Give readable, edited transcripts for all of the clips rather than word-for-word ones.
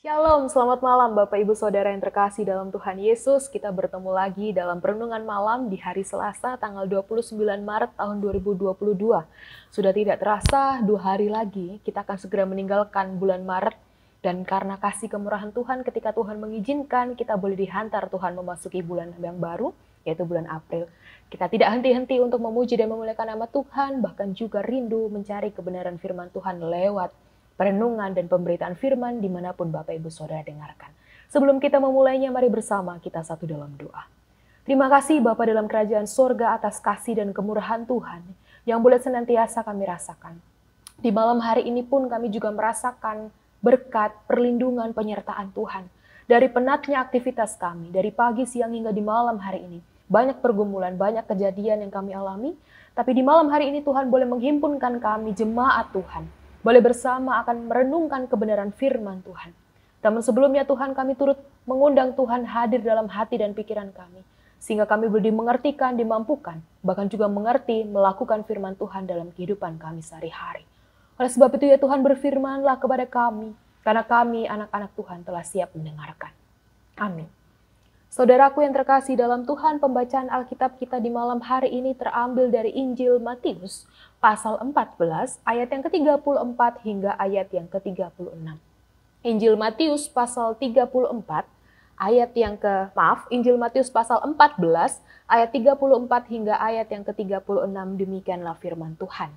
Shalom, selamat malam Bapak Ibu Saudara yang terkasih dalam Tuhan Yesus. Kita bertemu lagi dalam perenungan malam di hari Selasa tanggal 29 Maret tahun 2022. Sudah tidak terasa 2 hari lagi kita akan segera meninggalkan bulan Maret. Dan karena kasih kemurahan Tuhan ketika Tuhan mengizinkan kita boleh dihantar Tuhan memasuki bulan yang baru, yaitu bulan April. Kita tidak henti-henti untuk memuji dan memuliakan nama Tuhan, bahkan juga rindu mencari kebenaran firman Tuhan lewat perenungan dan pemberitaan firman dimanapun Bapak Ibu Saudara dengarkan. Sebelum kita memulainya, mari bersama kita satu dalam doa. Terima kasih Bapa dalam kerajaan sorga atas kasih dan kemurahan Tuhan yang boleh senantiasa kami rasakan. Di malam hari ini pun kami juga merasakan berkat, perlindungan, penyertaan Tuhan. Dari penatnya aktivitas kami, dari pagi, siang, hingga di malam hari ini. Banyak pergumulan, banyak kejadian yang kami alami, tapi di malam hari ini Tuhan boleh menghimpunkan kami, jemaat Tuhan. Boleh bersama akan merenungkan kebenaran firman Tuhan. Namun sebelumnya Tuhan kami turut mengundang Tuhan hadir dalam hati dan pikiran kami. Sehingga kami boleh dimengertikan, dimampukan, bahkan juga mengerti, melakukan firman Tuhan dalam kehidupan kami sehari-hari. Oleh sebab itu ya Tuhan berfirmanlah kepada kami, karena kami anak-anak Tuhan telah siap mendengarkan. Amin. Saudaraku yang terkasih dalam Tuhan, pembacaan Alkitab kita di malam hari ini terambil dari Injil Matius pasal 14 ayat yang ke-34 hingga ayat yang ke-36. Injil Matius pasal 34 ayat yang Injil Matius pasal 14 ayat 34 hingga ayat yang ke-36, demikianlah firman Tuhan.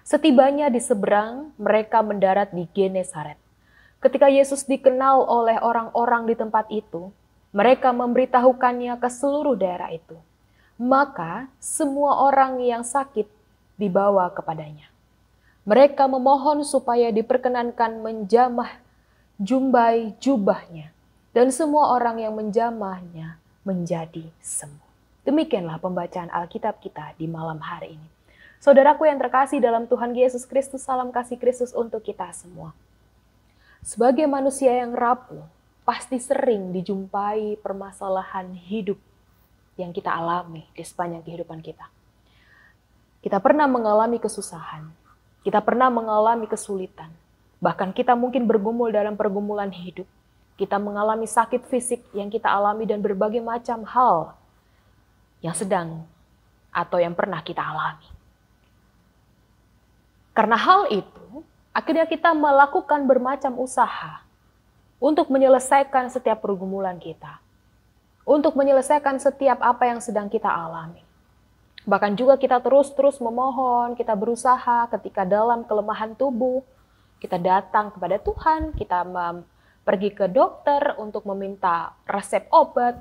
Setibanya di seberang, mereka mendarat di Genesaret. Ketika Yesus dikenal oleh orang-orang di tempat itu, mereka memberitahukannya ke seluruh daerah itu. Maka semua orang yang sakit dibawa kepadanya. Mereka memohon supaya diperkenankan menjamah jumbai jubahnya. Dan semua orang yang menjamahnya menjadi sembuh. Demikianlah pembacaan Alkitab kita di malam hari ini. Saudaraku yang terkasih dalam Tuhan Yesus Kristus, salam kasih Kristus untuk kita semua. Sebagai manusia yang rapuh, pasti sering dijumpai permasalahan hidup yang kita alami di sepanjang kehidupan kita. Kita pernah mengalami kesusahan, kita pernah mengalami kesulitan, bahkan kita mungkin bergumul dalam pergumulan hidup. Kita mengalami sakit fisik yang kita alami dan berbagai macam hal yang sedang atau yang pernah kita alami. Karena hal itu, akhirnya kita melakukan bermacam usaha untuk menyelesaikan setiap pergumulan kita. Untuk menyelesaikan setiap apa yang sedang kita alami. Bahkan juga kita terus memohon, kita berusaha ketika dalam kelemahan tubuh, kita datang kepada Tuhan, kita pergi ke dokter untuk meminta resep obat,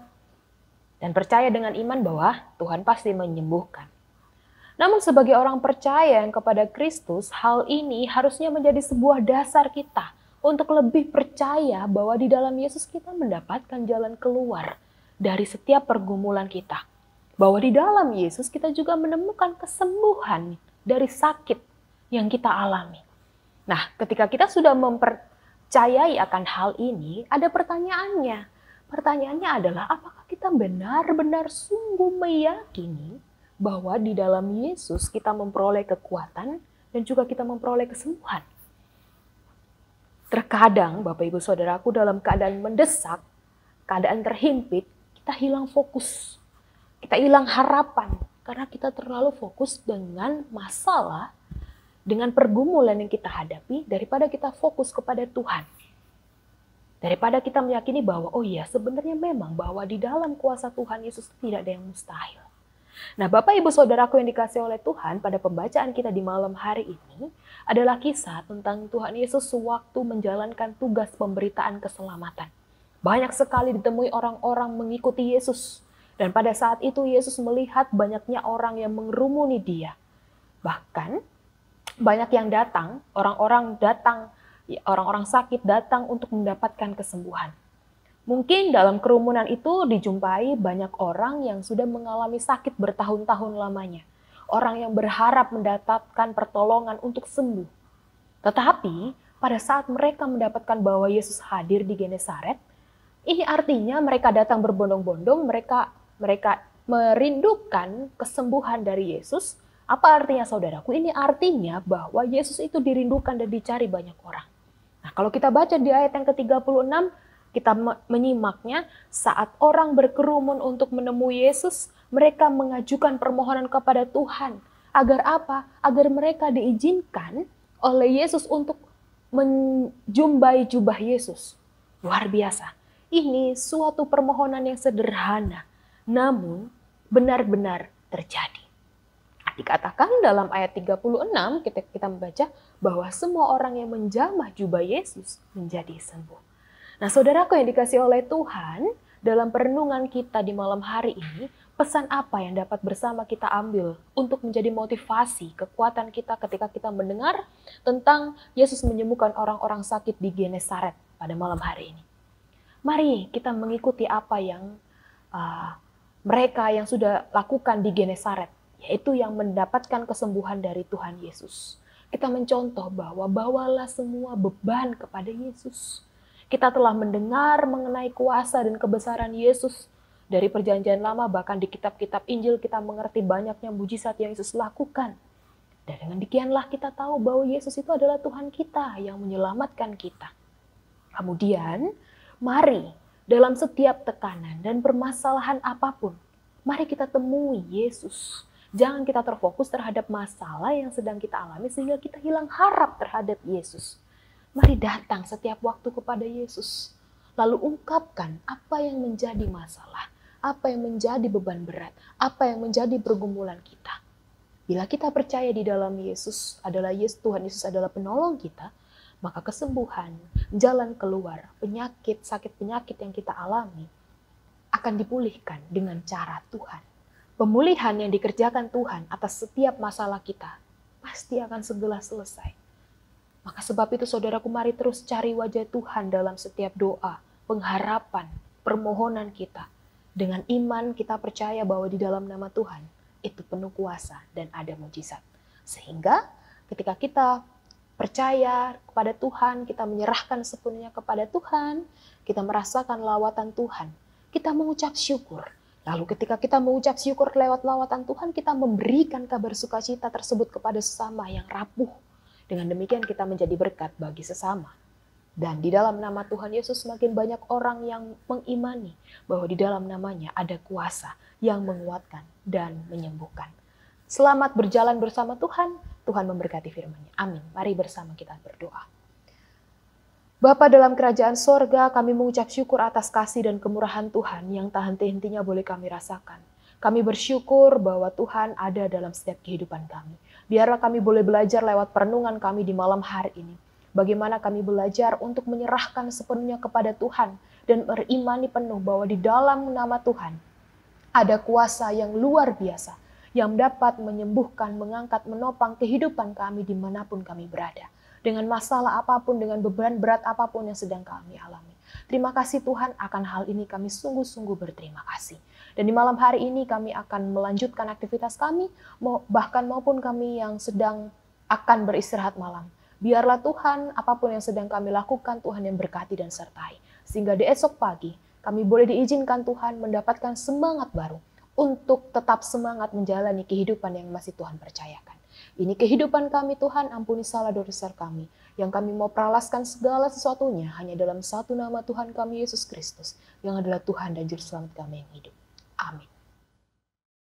dan percaya dengan iman bahwa Tuhan pasti menyembuhkan. Namun sebagai orang percaya yang kepada Kristus, hal ini harusnya menjadi sebuah dasar kita untuk lebih percaya bahwa di dalam Yesus kita mendapatkan jalan keluar dari setiap pergumulan kita. Bahwa di dalam Yesus kita juga menemukan kesembuhan dari sakit yang kita alami. Nah, ketika kita sudah mempercayai akan hal ini, ada pertanyaannya. Pertanyaannya adalah apakah kita benar-benar sungguh meyakini bahwa di dalam Yesus kita memperoleh kekuatan dan juga kita memperoleh kesembuhan. Terkadang Bapak Ibu Saudaraku dalam keadaan mendesak, keadaan terhimpit, kita hilang fokus. Kita hilang harapan karena kita terlalu fokus dengan masalah, dengan pergumulan yang kita hadapi daripada kita fokus kepada Tuhan. Daripada kita meyakini bahwa oh iya sebenarnya memang bahwa di dalam kuasa Tuhan Yesus tidak ada yang mustahil. Nah, Bapak Ibu Saudaraku yang dikasihi oleh Tuhan, pada pembacaan kita di malam hari ini adalah kisah tentang Tuhan Yesus sewaktu menjalankan tugas pemberitaan keselamatan. Banyak sekali ditemui orang-orang mengikuti Yesus. Dan pada saat itu Yesus melihat banyaknya orang yang mengerumuni dia. Bahkan banyak yang datang, orang-orang sakit datang untuk mendapatkan kesembuhan. Mungkin dalam kerumunan itu dijumpai banyak orang yang sudah mengalami sakit bertahun-tahun lamanya. Orang yang berharap mendapatkan pertolongan untuk sembuh. Tetapi pada saat mereka mendapatkan bahwa Yesus hadir di Genesaret, ini artinya mereka datang berbondong-bondong, mereka merindukan kesembuhan dari Yesus. Apa artinya saudaraku? Ini artinya bahwa Yesus itu dirindukan dan dicari banyak orang. Nah, kalau kita baca di ayat yang ke-36, kita menyimaknya saat orang berkerumun untuk menemui Yesus, mereka mengajukan permohonan kepada Tuhan. Agar apa? Agar mereka diizinkan oleh Yesus untuk menjumpai jubah Yesus. Luar biasa. Ini suatu permohonan yang sederhana, namun benar-benar terjadi. Dikatakan dalam ayat 36 kita membaca bahwa semua orang yang menjamah jubah Yesus menjadi sembuh. Nah, saudaraku yang dikasih oleh Tuhan, dalam perenungan kita di malam hari ini, pesan apa yang dapat bersama kita ambil untuk menjadi motivasi, kekuatan kita ketika kita mendengar tentang Yesus menyembuhkan orang-orang sakit di Genesaret pada malam hari ini? Mari kita mengikuti apa yang mereka yang sudah lakukan di Genesaret, yaitu yang mendapatkan kesembuhan dari Tuhan Yesus. Kita mencontoh bahwa bawalah semua beban kepada Yesus. Kita telah mendengar mengenai kuasa dan kebesaran Yesus dari Perjanjian Lama, bahkan di kitab-kitab Injil kita mengerti banyaknya mujizat yang Yesus lakukan. Dan dengan demikianlah kita tahu bahwa Yesus itu adalah Tuhan kita yang menyelamatkan kita. Kemudian, mari dalam setiap tekanan dan permasalahan apapun, mari kita temui Yesus. Jangan kita terfokus terhadap masalah yang sedang kita alami sehingga kita hilang harap terhadap Yesus. Mari datang setiap waktu kepada Yesus. Lalu ungkapkan apa yang menjadi masalah, apa yang menjadi beban berat, apa yang menjadi pergumulan kita. Bila kita percaya di dalam Yesus adalah Tuhan Yesus adalah penolong kita, maka kesembuhan, jalan keluar, penyakit, sakit penyakit yang kita alami akan dipulihkan dengan cara Tuhan. Pemulihan yang dikerjakan Tuhan atas setiap masalah kita pasti akan segera selesai. Maka sebab itu saudaraku, mari terus cari wajah Tuhan dalam setiap doa, pengharapan, permohonan kita. Dengan iman kita percaya bahwa di dalam nama Tuhan itu penuh kuasa dan ada mujizat. Sehingga ketika kita percaya kepada Tuhan, kita menyerahkan sepenuhnya kepada Tuhan, kita merasakan lawatan Tuhan, kita mengucap syukur. Lalu ketika kita mengucap syukur lewat lawatan Tuhan, kita memberikan kabar sukacita tersebut kepada sesama yang rapuh. Dengan demikian kita menjadi berkat bagi sesama. Dan di dalam nama Tuhan Yesus semakin banyak orang yang mengimani bahwa di dalam namanya ada kuasa yang menguatkan dan menyembuhkan. Selamat berjalan bersama Tuhan. Tuhan memberkati firman-Nya. Amin. Mari bersama kita berdoa. Bapa dalam kerajaan sorga, kami mengucap syukur atas kasih dan kemurahan Tuhan yang tak henti-hentinya boleh kami rasakan. Kami bersyukur bahwa Tuhan ada dalam setiap kehidupan kami. Biarlah kami boleh belajar lewat perenungan kami di malam hari ini. Bagaimana kami belajar untuk menyerahkan sepenuhnya kepada Tuhan dan berimani penuh bahwa di dalam nama Tuhan ada kuasa yang luar biasa yang dapat menyembuhkan, mengangkat, menopang kehidupan kami dimanapun kami berada. Dengan masalah apapun, dengan beban berat apapun yang sedang kami alami. Terima kasih Tuhan, akan hal ini kami sungguh-sungguh berterima kasih. Dan di malam hari ini kami akan melanjutkan aktivitas kami, bahkan maupun kami yang sedang akan beristirahat malam. Biarlah Tuhan, apapun yang sedang kami lakukan, Tuhan yang berkati dan sertai. Sehingga di esok pagi, kami boleh diizinkan Tuhan mendapatkan semangat baru untuk tetap semangat menjalani kehidupan yang masih Tuhan percayakan. Ini kehidupan kami Tuhan, ampuni salah dosa kami, yang kami mau peralaskan segala sesuatunya hanya dalam satu nama Tuhan kami Yesus Kristus, yang adalah Tuhan dan Juru Selamat kami yang hidup. Amin.